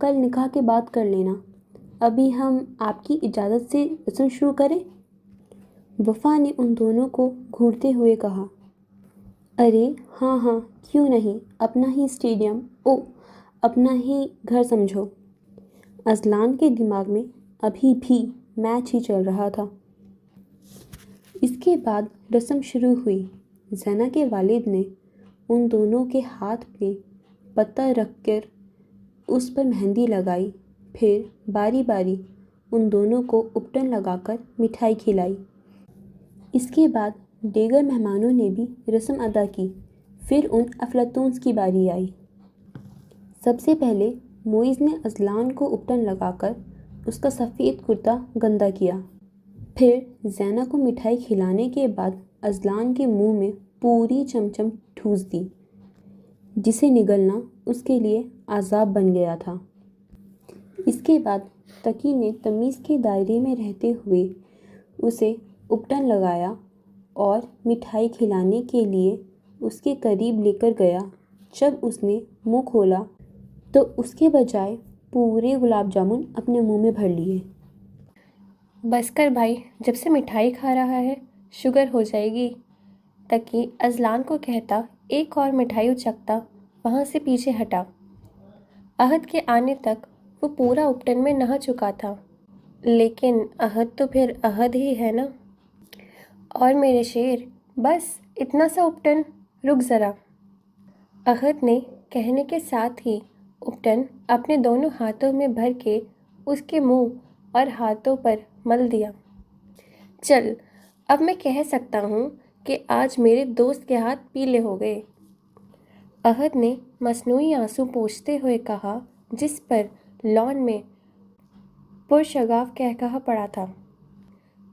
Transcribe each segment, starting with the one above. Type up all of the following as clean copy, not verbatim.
کل نکاح کے بعد کر لینا، ابھی ہم آپ کی اجازت سے رسم شروع کریں؟ وفا نے ان دونوں کو گھورتے ہوئے کہا۔ ارے ہاں ہاں، کیوں نہیں، اپنا ہی اسٹیڈیم، اپنا ہی گھر سمجھو۔ اذلان کے دماغ میں ابھی بھی میچ ہی چل رہا تھا۔ اس کے بعد رسم شروع ہوئی۔ زینہ کے والد نے ان دونوں کے ہاتھ میں پتہ رکھ کر اس پر مہندی لگائی، پھر باری باری ان دونوں کو اپٹن لگا کر مٹھائی کھلائی۔ اس کے بعد دیگر مہمانوں نے بھی رسم ادا کی۔ پھر ان افلاطونس کی باری آئی۔ سب سے پہلے معیز نے اذلان کو اپٹن لگا کر اس کا سفید کرتا گندا کیا۔ پھر زینہ کو مٹھائی کھلانے کے بعد اذلان کے منہ میں پوری چمچم ٹھوس دی، جسے نگلنا اس کے لیے عذاب بن گیا تھا۔ اس کے بعد تقی نے تمیز کے دائرے میں رہتے ہوئے اسے اپٹن لگایا اور مٹھائی کھلانے کے لیے اس کے قریب لے کر گیا۔ جب اس نے منہ کھولا تو اس کے بجائے پورے گلاب جامن اپنے منہ میں بھر لیے۔ بس کر بھائی، جب سے مٹھائی کھا رہا ہے شوگر ہو جائے گی، تقی اذلان کو کہتا ایک اور مٹھائی اچکتا وہاں سے پیچھے ہٹا۔ عہد کے آنے تک وہ پورا اپٹن میں نہا چکا تھا، لیکن عہد تو پھر عہد ہی ہے نا۔ اور میرے شیر، بس اتنا سا اپٹن، رک ذرا۔ عہد نے کہنے کے ساتھ ہی اپٹن اپنے دونوں ہاتھوں میں بھر کے اس کے منہ اور ہاتھوں پر مل دیا۔ چل، اب میں کہہ سکتا ہوں کہ آج میرے دوست کے ہاتھ پیلے ہو گئے، عہد نے مصنوعی آنسو پوچھتے ہوئے کہا، جس پر لان میں پرشگاف قہقہہ پڑا تھا۔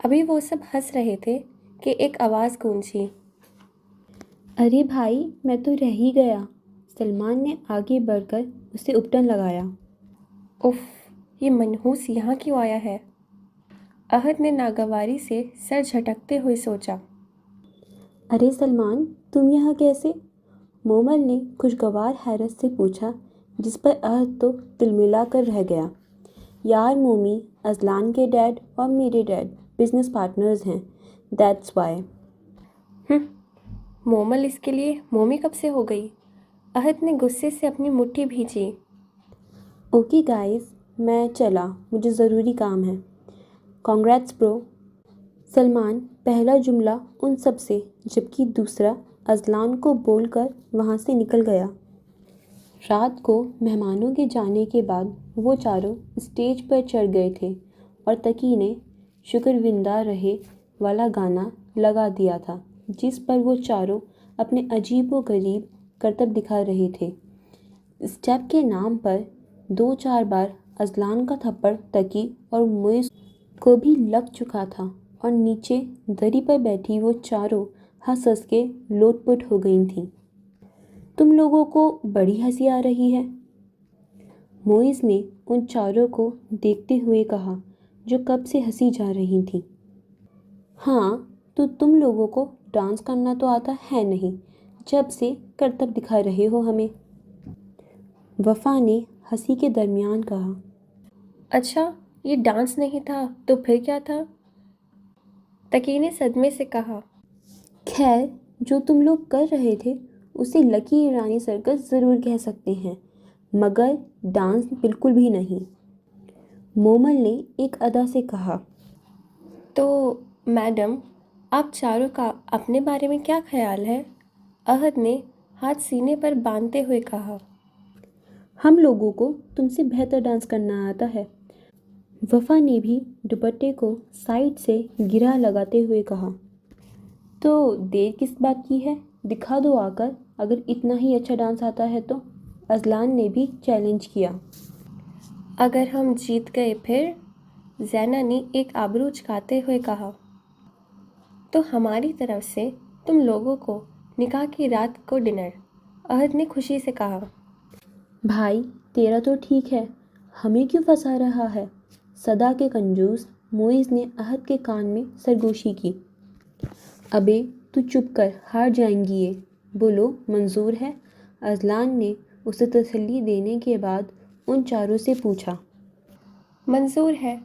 ابھی وہ سب ہنس رہے تھے کہ ایک آواز گونجی۔ ارے بھائی، میں تو رہ ہی گیا۔ سلمان نے آگے بڑھ کر اسے اپٹن لگایا۔ اف، یہ منحوس یہاں کیوں آیا ہے؟ عہد نے ناگواری سے سر جھٹکتے ہوئے سوچا۔ ارے سلمان، تم یہاں کیسے؟ مومل نے خوشگوار حیرت سے پوچھا، جس پر عہد تو تلملا کر رہ گیا۔ یار مومی، اذلان کے ڈیڈ اور میرے ڈیڈ بزنس پارٹنرز ہیں، دیٹس وائی۔ مومل اس کے لیے مومی کب سے ہو گئی؟ عہد نے غصے سے اپنی مٹھی بھینچی۔ اوکے گائز، میں چلا، مجھے ضروری کام ہے۔ کانگریٹس برو۔ سلمان پہلا جملہ ان سب سے جبکہ دوسرا اذلان کو بول کر وہاں سے نکل گیا۔ رات کو مہمانوں کے جانے کے بعد وہ چاروں اسٹیج پر چڑھ گئے تھے اور تقی نے شکروندہ رہے والا گانا لگا دیا تھا، جس پر وہ چاروں اپنے عجیب و غریب کرتب دکھا رہے تھے۔ اسٹیپ کے نام پر 2-4 بار اذلان کا تھپڑ تقی اور معیز کو بھی لگ چکا تھا اور نیچے دری پر بیٹھی وہ چاروں ہنس ہنس کے لوٹ پوٹ ہو گئی تھیں۔ تم لوگوں کو بڑی ہنسی آ رہی ہے، معیز نے ان چاروں کو دیکھتے ہوئے کہا، جو کب سے ہنسی جا رہی تھیں۔ ہاں، تو تم لوگوں کو ڈانس کرنا تو آتا ہے نہیں، جب سے کرتب دکھا رہے ہو ہمیں، وفا نے ہنسی کے درمیان کہا۔ اچھا، یہ ڈانس نہیں تھا تو پھر کیا تھا؟ تقی نے صدمے سے کہا۔ خیر، جو تم لوگ کر رہے تھے اسے لکی ایرانی سرکس ضرور کہہ سکتے ہیں، مگر ڈانس بالکل بھی نہیں، مومل نے ایک ادا سے کہا۔ تو میڈم، آپ چاروں کا اپنے بارے میں کیا خیال ہے؟ عہد نے ہاتھ سینے پر باندھتے ہوئے کہا۔ ہم لوگوں کو تم سے بہتر ڈانس کرنا آتا ہے، وفا نے بھی دوپٹے کو سائڈ سے گرہ لگاتے ہوئے کہا۔ تو دیر کس بات کی ہے، دکھا دو آ کر، اگر اتنا ہی اچھا ڈانس آتا ہے تو، اذلان نے بھی چیلنج کیا۔ اگر ہم جیت گئے پھر؟ زینہ نے ایک آبرو اچکاتے ہوئے کہا۔ تو ہماری طرف سے تم لوگوں کو نکاح کی رات کو ڈنر، عہد نے خوشی سے کہا۔ بھائی تیرا تو ٹھیک ہے، ہمیں کیوں پھنسا رہا ہے؟ صدا کے کنجوس، معیز نے عہد کے کان میں سرگوشی کی۔ ابے تو چپ کر، ہار جائیں گی یہ، بولو منظور ہے؟ اذلان نے اسے تسلی دینے کے بعد ان چاروں سے پوچھا۔ منظور ہے،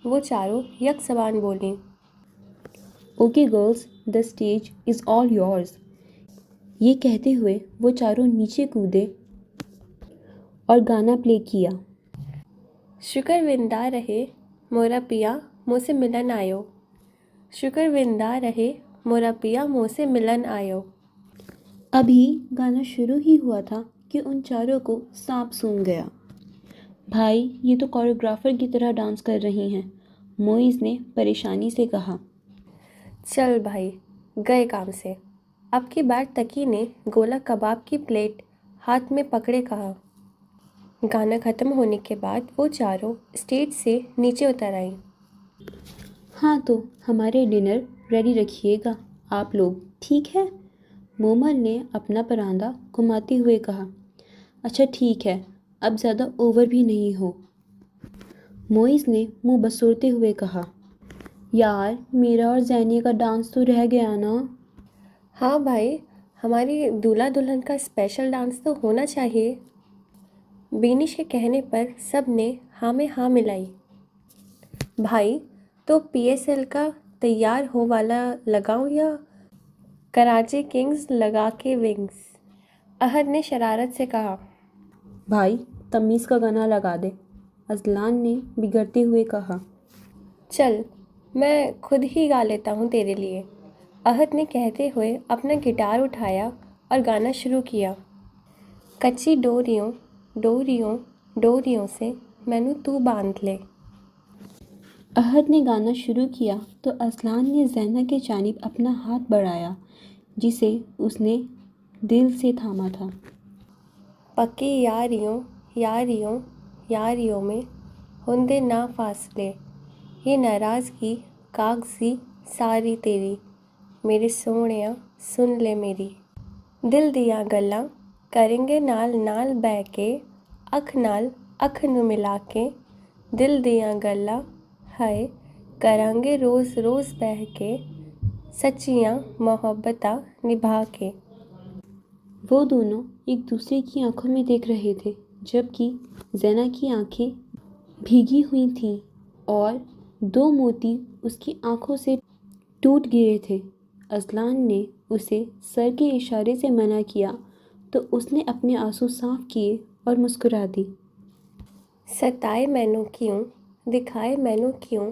وہ چاروں یک زبان بولیں۔ Okay girls, the stage is all yours. یہ کہتے ہوئے وہ چاروں نیچے کودے اور گانا پلے کیا۔ شکر وندا رہے مورا پیا مو سے ملن آیو، شکر وندا رہے مورا پیا مو سے ملن آیو۔ ابھی گانا شروع ہی ہوا تھا کہ ان چاروں کو سانپ سونگھ گیا۔ بھائی، یہ تو کوریوگرافر کی طرح ڈانس کر رہی ہیں، موئز نے پریشانی سے کہا۔ چل بھائی، گئے کام سے۔ اب کی بار تکی نے گولا کباب کی پلیٹ ہاتھ میں پکڑے کہا۔ گانا ختم ہونے کے بعد وہ چاروں اسٹیج سے نیچے اتر آئیں۔ ہاں تو ہمارے ڈنر ریڈی رکھیے گا آپ لوگ، ٹھیک ہے؟ مومل نے اپنا پراندہ گھماتے ہوئے کہا۔ اچھا ٹھیک ہے، اب زیادہ اوور بھی نہیں ہو، موئز نے منہ بسورتے ہوئے کہا۔ یار، میرا اور زینی کا ڈانس تو رہ گیا نا۔ ہاں بھائی، ہماری دولہا دلہن کا اسپیشل ڈانس تو ہونا چاہیے۔ بینش کے کہنے پر سب نے ہاں میں ہاں ملائی۔ بھائی، تو پی ایس ایل کا تیار ہو والا لگاؤں یا کراچی کنگز لگا کے ونگز؟ احد نے شرارت سے کہا۔ بھائی، تمیز کا گانا لگا دے، اذلان نے بگڑتے ہوئے کہا۔ چل، میں خود ہی گا لیتا ہوں تیرے لیے، احد نے کہتے ہوئے اپنا گٹار اٹھایا اور گانا شروع کیا۔ کچی ڈوریوں ڈوریوں ڈوریوں سے مینو تو باندھ لے۔ احد نے گانا شروع کیا تو اذلان نے زینہ کی جانب اپنا ہاتھ بڑھایا جسے اس نے دل سے تھاما تھا۔ پکی یاریوں یاریوں یاریوں میں ہندے نا فاصلے، یہ ناراضگی کاغذی ساری تیری، میرے سونیاں سن لے میری۔ دل دیاں گلاں کریں گے نال نال بہ کے، اکھ نال اکھ نو ملا کے، دل دیاں گلاں ہائے کریں گے روز روز بہ کے، سچیاں محبتاں نبھا کے۔ وہ دونوں ایک دوسرے کی آنکھوں میں دیکھ رہے تھے جبکہ زینہ کی آنکھیں بھیگی ہوئی تھیں اور دو موتی اس کی آنکھوں سے ٹوٹ گرے تھے۔ اذلان نے اسے سر کے اشارے سے منع کیا تو اس نے اپنے آنسو صاف کیے اور مسکرا دی۔ ستائے مینوں کیوں دکھائے مینوں کیوں،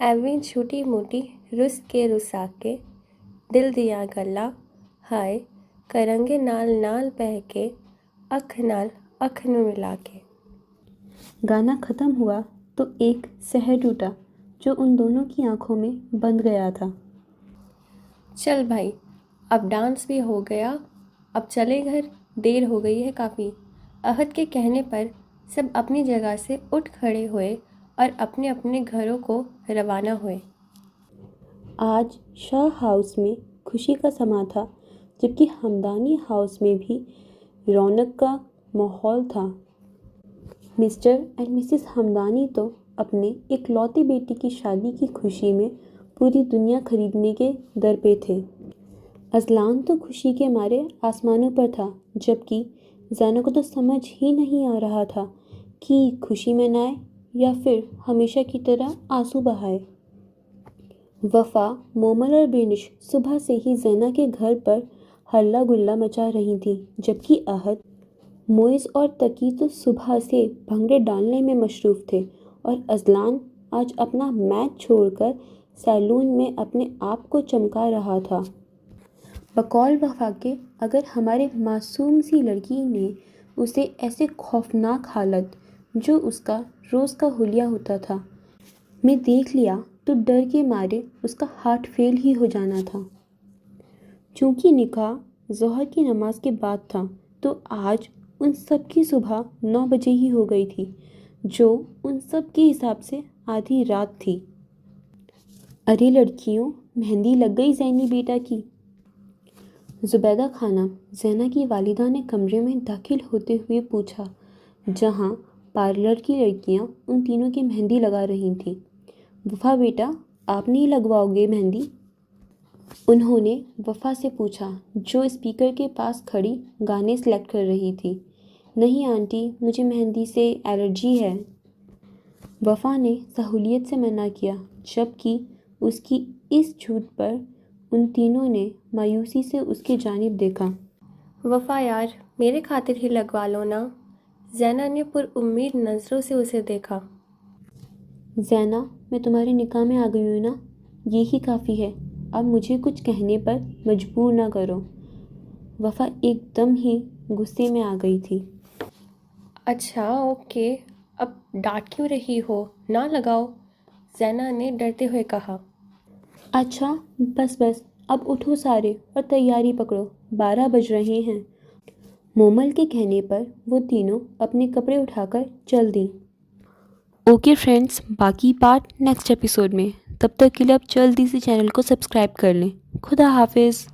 ایویں چھوٹی موٹی رس کے رسا کے، دل دیاں گلاں ہائے کریں گے نال نال بہ کے، اکھ نال اکھ نو ملا کے۔ گانا ختم ہوا تو ایک سحر ٹوٹا جو ان دونوں کی آنکھوں میں بندھ گیا تھا۔ چل بھائی، اب ڈانس بھی ہو گیا، اب چلے گھر، دیر ہو گئی ہے کافی۔ احد کے کہنے پر سب اپنی جگہ سے اٹھ کھڑے ہوئے اور اپنے اپنے گھروں کو روانہ ہوئے۔ آج شاہ ہاؤس میں خوشی کا سما تھا جبکہ ہمدانی ہاؤس میں بھی رونق کا ماحول تھا۔ مسٹر اینڈ مسز ہمدانی تو اپنے اکلوتے بیٹے کی شادی کی خوشی میں پوری دنیا خریدنے کے در پہ تھے۔ اذلان تو خوشی کے مارے آسمانوں پر تھا جبکہ زینہ کو تو سمجھ ہی نہیں آ رہا تھا کہ خوشی منائے یا پھر ہمیشہ کی طرح آنسو بہائے۔ وفا، مومل اور بینش صبح سے ہی زینہ کے گھر پر ہلہ گلا مچا رہی تھیں جبکہ احد، موئز اور تقی تو صبح سے بھنگڑے ڈالنے میں مصروف تھے اور اذلان آج اپنا میچ چھوڑ کر سیلون میں اپنے آپ کو چمکا رہا تھا۔ بقول وفا کے اگر ہمارے معصوم سی لڑکی نے اسے ایسے خوفناک حالت جو اس کا روز کا حلیہ ہوتا تھا میں دیکھ لیا تو ڈر کے مارے اس کا ہارٹ فیل ہی ہو جانا تھا۔ چونکہ نکاح ظہر کی نماز کے بعد تھا تو آج ان سب کی صبح 9 بجے ہی ہو گئی تھی جو ان سب کے حساب سے آدھی رات تھی۔ ارے لڑکیوں، مہندی لگ گئی زینی بیٹا کی؟ زبیدہ خانم، زینہ کی والدہ نے کمرے میں داخل ہوتے ہوئے پوچھا جہاں پارلر کی لڑکیاں ان تینوں کی مہندی لگا رہی تھیں۔ وفا بیٹا، آپ نہیں لگواؤ گے مہندی؟ انہوں نے وفا سے پوچھا جو اسپیکر کے پاس کھڑی گانے سلیکٹ کر رہی تھی۔ نہیں آنٹی، مجھے مہندی سے الرجی ہے۔ وفا نے سہولیت سے منع کیا، جبکہ اس کی اس جھوٹ پر ان تینوں نے مایوسی سے اس کی جانب دیکھا۔ وفا یار، میرے خاطر ہی لگوا لو نا۔ زینہ نے پر امید نظروں سے اسے دیکھا۔ زینہ، میں تمہارے نکاح میں آ گئی ہوں نا، یہی کافی ہے، اب مجھے کچھ کہنے پر مجبور نہ کرو۔ وفا ایک دم ہی غصے میں آ گئی تھی۔ اچھا اوکے، اب ڈانٹ کیوں رہی ہو؟ نہ لگاؤ، زینہ نے ڈرتے ہوئے کہا۔ اچھا بس بس، اب اٹھو سارے اور تیاری پکڑو، 12 بج رہے ہیں۔ مومل کے کہنے پر وہ تینوں اپنے کپڑے اٹھا کر چل دیں۔ اوکے فرینڈز، باقی پارٹ نیکسٹ ایپیسوڈ میں۔ تب تک کے لیے آپ جلدی سے چینل کو سبسکرائب کر لیں۔ خدا حافظ۔